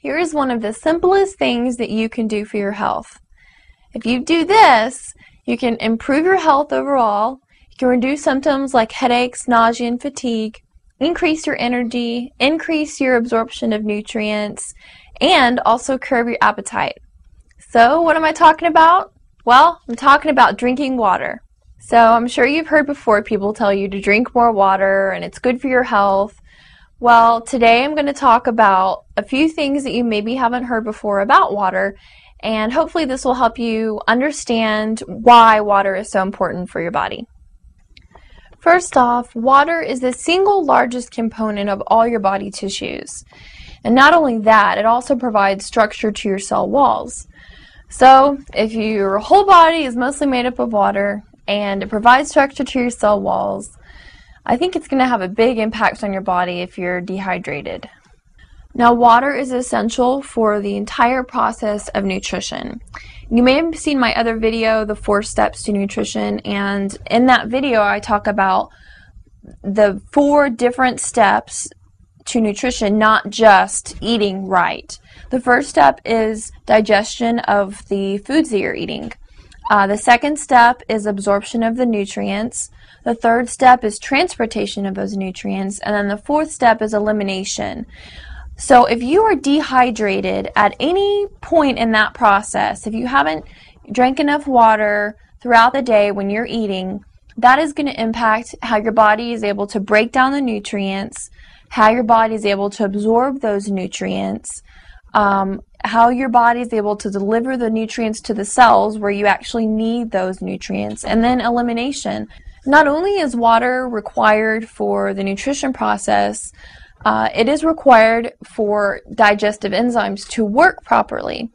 here is one of the simplest things that you can do for your health. If you do this, you can improve your health overall, you can reduce symptoms like headaches, nausea, and fatigue, increase your energy, increase your absorption of nutrients, and also curb your appetite. So what am I talking about? Well, I'm talking about drinking water. So I'm sure you've heard before people tell you to drink more water and it's good for your health. Well, today I'm going to talk about a few things that you maybe haven't heard before about water, and hopefully this will help you understand why water is so important for your body. First off, water is the single largest component of all your body tissues. And not only that, it also provides structure to your cell walls. So if your whole body is mostly made up of water and it provides structure to your cell walls, I think it's going to have a big impact on your body if you're dehydrated. Now, water is essential for the entire process of nutrition. You may have seen my other video, the 4 steps to nutrition, and in that video I talk about the 4 different steps to nutrition, not just eating right. The first step is digestion of the foods that you're eating. The second step is absorption of the nutrients. The third step is transportation of those nutrients. And then the fourth step is elimination. So if you are dehydrated at any point in that process, if you haven't drank enough water throughout the day when you're eating, that is going to impact how your body is able to break down the nutrients, how your body is able to absorb those nutrients, how your body is able to deliver the nutrients to the cells where you actually need those nutrients, and then elimination. Not only is water required for the nutrition process, it is required for digestive enzymes to work properly.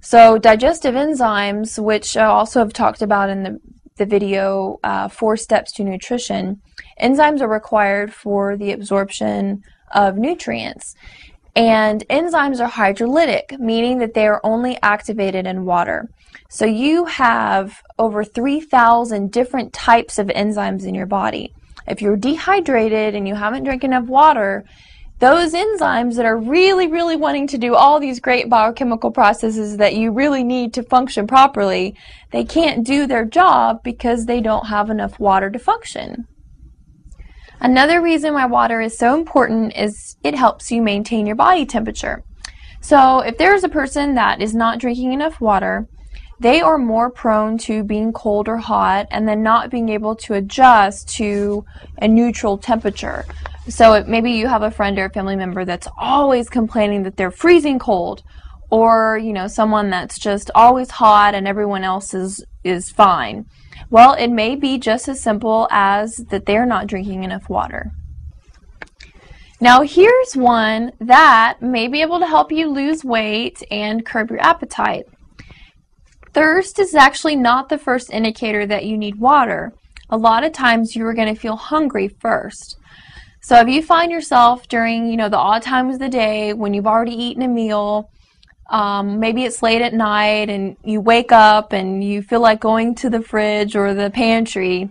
So digestive enzymes, which I also have talked about in the video 4 steps to nutrition, enzymes are required for the absorption of nutrients. And enzymes are hydrolytic, meaning that they are only activated in water. So you have over 3,000 different types of enzymes in your body. If you're dehydrated and you haven't drank enough water, those enzymes that are really wanting to do all these great biochemical processes that you really need to function properly, they can't do their job because they don't have enough water to function. Another reason why water is so important is it helps you maintain your body temperature. So if there's a person that is not drinking enough water, they are more prone to being cold or hot and then not being able to adjust to a neutral temperature. So maybe you have a friend or a family member that's always complaining that they're freezing cold, or someone that's just always hot and everyone else is fine. Well, it may be just as simple as that they're not drinking enough water. Now here's one that may be able to help you lose weight and curb your appetite. Thirst is actually not the first indicator that you need water. A lot of times you are going to feel hungry first. So if you find yourself during the odd times of the day when you've already eaten a meal, maybe it's late at night and you wake up and you feel like going to the fridge or the pantry,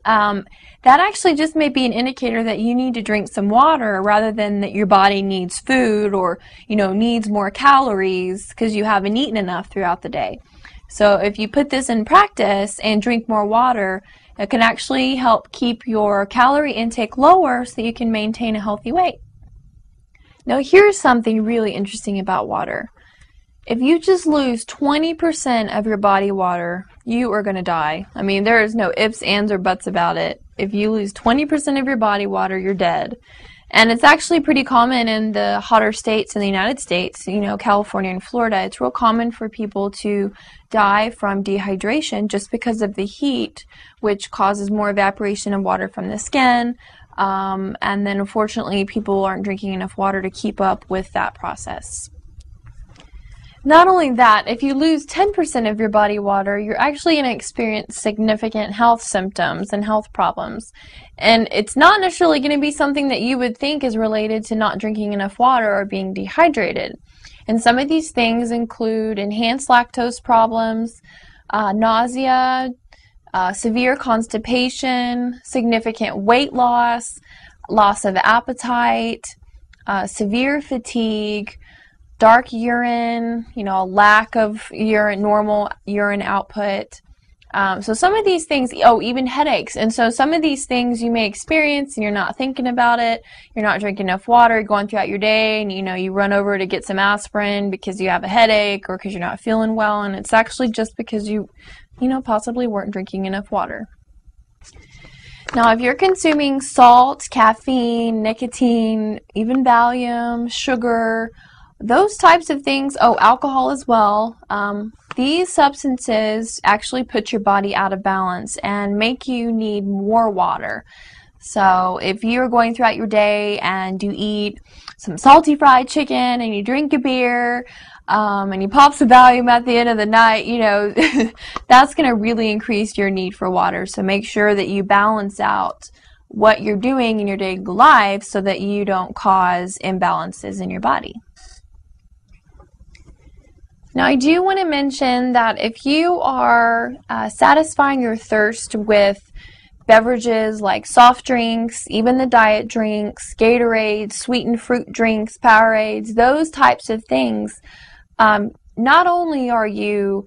that actually just may be an indicator that you need to drink some water rather than that your body needs food or needs more calories because you haven't eaten enough throughout the day. So if you put this in practice and drink more water, it can actually help keep your calorie intake lower so you can maintain a healthy weight. Now here's something really interesting about water. If you just lose 20% of your body water, you are going to die. I mean, there is no ifs, ands, or buts about it. If you lose 20% of your body water, you're dead. And it's actually pretty common in the hotter states in the United States, California and Florida. It's real common for people to die from dehydration just because of the heat, which causes more evaporation of water from the skin. And then unfortunately people aren't drinking enough water to keep up with that process. Not only that, if you lose 10% of your body water, you're actually going to experience significant health symptoms and health problems. And it's not necessarily going to be something that you would think is related to not drinking enough water or being dehydrated. And some of these things include enhanced lactose problems, nausea, severe constipation, significant weight loss, loss of appetite, severe fatigue, dark urine, you know, a lack of normal urine output. So some of these things, even headaches. And so some of these things you may experience and you're not thinking about it. You're not drinking enough water, you're going throughout your day, and you run over to get some aspirin because you have a headache or because you're not feeling well, and it's actually just because you possibly weren't drinking enough water. Now, if you're consuming salt, caffeine, nicotine, even Valium, sugar, those types of things, alcohol as well, these substances actually put your body out of balance and make you need more water. So if you're going throughout your day and you eat some salty fried chicken and you drink a beer and you pop some Valium at the end of the night, that's going to really increase your need for water. So make sure that you balance out what you're doing in your daily life so that you don't cause imbalances in your body. Now, I do want to mention that if you are satisfying your thirst with beverages like soft drinks, even the diet drinks, Gatorade, sweetened fruit drinks, Powerades, those types of things, not only are you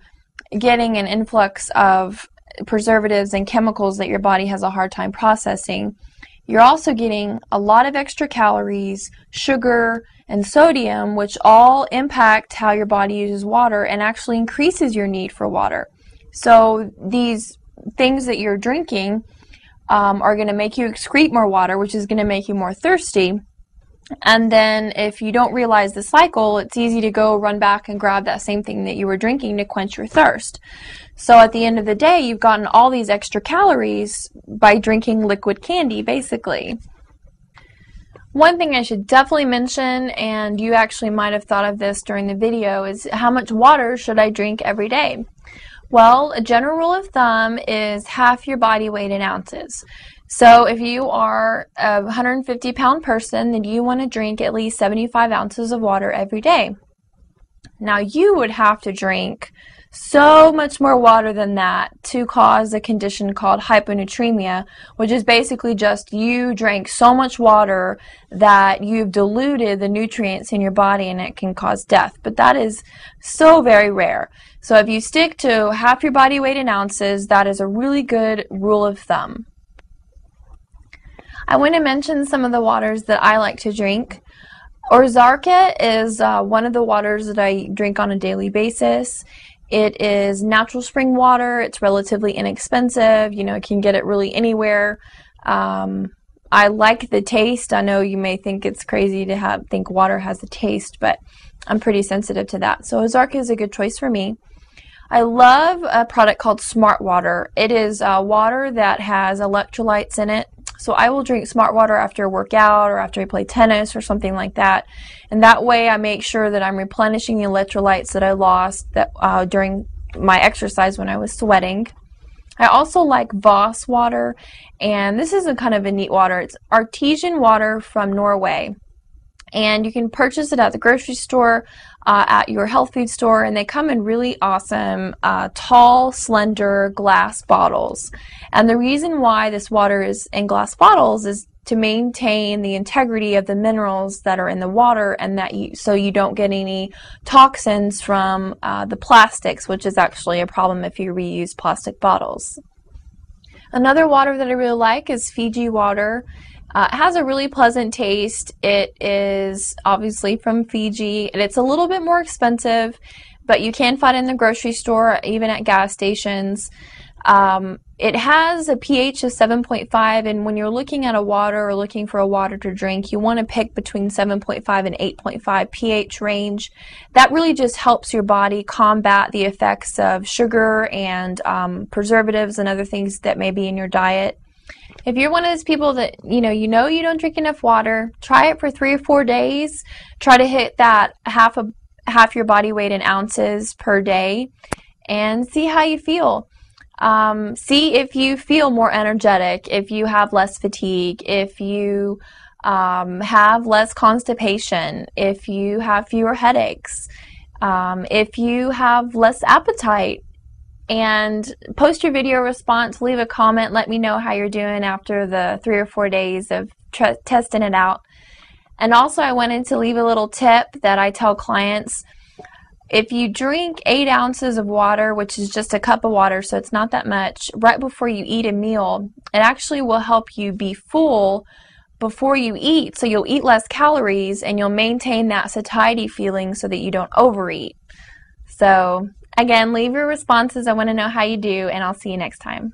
getting an influx of preservatives and chemicals that your body has a hard time processing, you're also getting a lot of extra calories, sugar, and sodium, which all impact how your body uses water and actually increases your need for water. So these things that you're drinking are going to make you excrete more water, which is going to make you more thirsty. And then if you don't realize the cycle, it's easy to go run back and grab that same thing that you were drinking to quench your thirst. So at the end of the day, you've gotten all these extra calories by drinking liquid candy, basically. One thing I should definitely mention, and you actually might have thought of this during the video, is how much water should I drink every day? Well, a general rule of thumb is half your body weight in ounces. So if you are a 150-pound person, then you want to drink at least 75 ounces of water every day. Now, you would have to drink so much more water than that to cause a condition called hyponatremia, which is basically just you drank so much water that you've diluted the nutrients in your body and it can cause death. But that is so very rare. So if you stick to half your body weight in ounces, that is a really good rule of thumb. I want to mention some of the waters that I like to drink. Ozarka is one of the waters that I drink on a daily basis. It is natural spring water. It's relatively inexpensive. You can get it really anywhere. I like the taste. I know you may think it's crazy to think water has a taste, but I'm pretty sensitive to that. So Ozarka is a good choice for me. I love a product called Smart Water. It is water that has electrolytes in it. So I will drink Smart Water after a workout or after I play tennis or something like that. And that way I make sure that I'm replenishing the electrolytes that I lost during my exercise when I was sweating. I also like Voss water, and this is a kind of a neat water. It's artesian water from Norway. And you can purchase it at the grocery store, at your health food store, and they come in really awesome, tall, slender glass bottles. And the reason why this water is in glass bottles is to maintain the integrity of the minerals that are in the water, and so you don't get any toxins from the plastics, which is actually a problem if you reuse plastic bottles. Another water that I really like is Fiji water. It has a really pleasant taste. It is obviously from Fiji, and it's a little bit more expensive, but you can find it in the grocery store, even at gas stations. It has a pH of 7.5, and when you're looking at a water or looking for a water to drink, you want to pick between 7.5 and 8.5 pH range. That really just helps your body combat the effects of sugar and preservatives and other things that may be in your diet. If you're one of those people that you don't drink enough water, try it for 3 or 4 days. Try to hit that half your body weight in ounces per day and see how you feel. See if you feel more energetic, if you have less fatigue, if you have less constipation, if you have fewer headaches, if you have less appetite. And post your video response, leave a comment, let me know how you're doing after the 3 or 4 days of testing it out. And also I wanted to leave a little tip that I tell clients. If you drink 8 ounces of water, which is just a cup of water, so it's not that much, right before you eat a meal, it actually will help you be full before you eat, so you'll eat less calories and you'll maintain that satiety feeling so that you don't overeat. So again, leave your responses. I want to know how you do, and I'll see you next time.